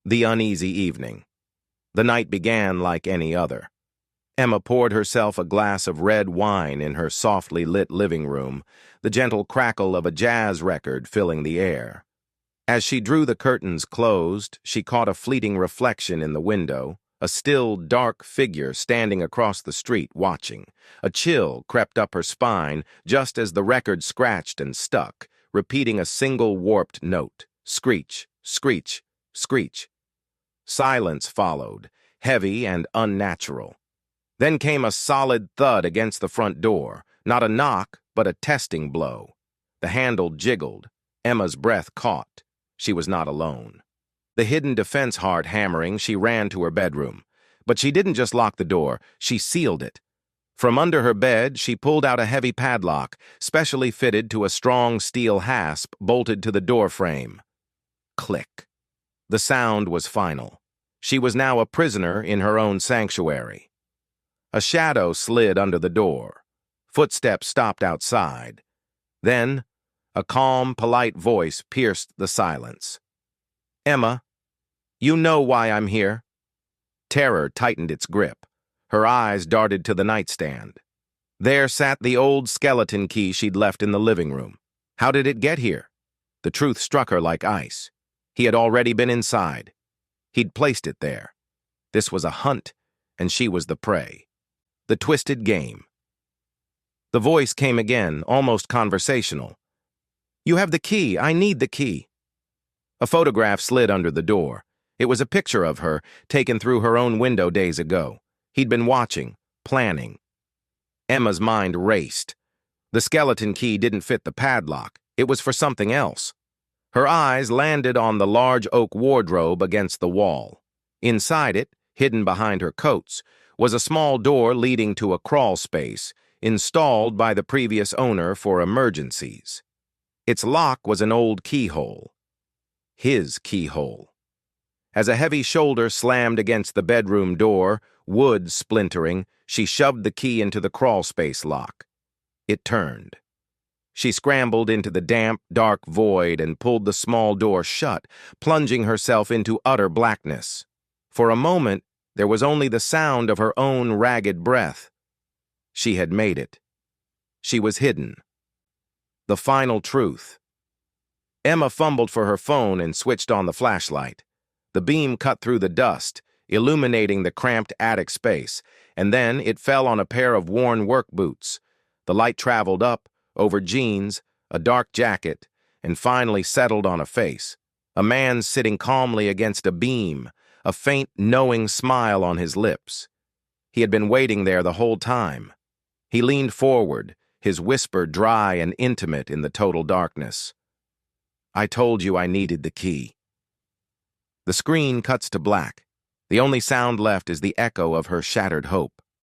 The uneasy evening. The night began like any other. Emma poured herself a glass of red wine in her softly lit living room, the gentle crackle of a jazz record filling the air. As she drew the curtains closed, she caught a fleeting reflection in the window, a still, dark figure standing across the street watching. A chill crept up her spine just as the record scratched and stuck, repeating a single warped note. Screech, screech, screech. Silence followed, heavy and unnatural. Then came a solid thud against the front door, not a knock, but a testing blow. The handle jiggled. Emma's breath caught. She was not alone. The hidden defense heart hammering, she ran to her bedroom. But she didn't just lock the door, she sealed it. From under her bed, she pulled out a heavy padlock, specially fitted to a strong steel hasp bolted to the door frame. Click. The sound was final. She was now a prisoner in her own sanctuary. A shadow slid under the door. Footsteps stopped outside. Then, a calm, polite voice pierced the silence. "Emma, you know why I'm here." Terror tightened its grip. Her eyes darted to the nightstand. There sat the old skeleton key she'd left in the living room. How did it get here? The truth struck her like ice. He had already been inside. He'd placed it there. This was a hunt, and she was the prey. The twisted game. The voice came again, almost conversational. "You have the key. I need the key." A photograph slid under the door. It was a picture of her, taken through her own window days ago. He'd been watching, planning. Emma's mind raced. The skeleton key didn't fit the padlock. It was for something else. Her eyes landed on the large oak wardrobe against the wall. Inside it, hidden behind her coats, was a small door leading to a crawl space, installed by the previous owner for emergencies. Its lock was an old keyhole. His keyhole. As a heavy shoulder slammed against the bedroom door, wood splintering, she shoved the key into the crawl space lock. It turned. She scrambled into the damp, dark void and pulled the small door shut, plunging herself into utter blackness. For a moment, there was only the sound of her own ragged breath. She had made it. She was hidden. The final truth. Emma fumbled for her phone and switched on the flashlight. The beam cut through the dust, illuminating the cramped attic space, and then it fell on a pair of worn work boots. The light traveled up, over jeans, a dark jacket, and finally settled on a face. A man sitting calmly against a beam, a faint, knowing smile on his lips. He had been waiting there the whole time. He leaned forward, his whisper dry and intimate in the total darkness. "I told you I needed the key." The screen cuts to black. The only sound left is the echo of her shattered hope.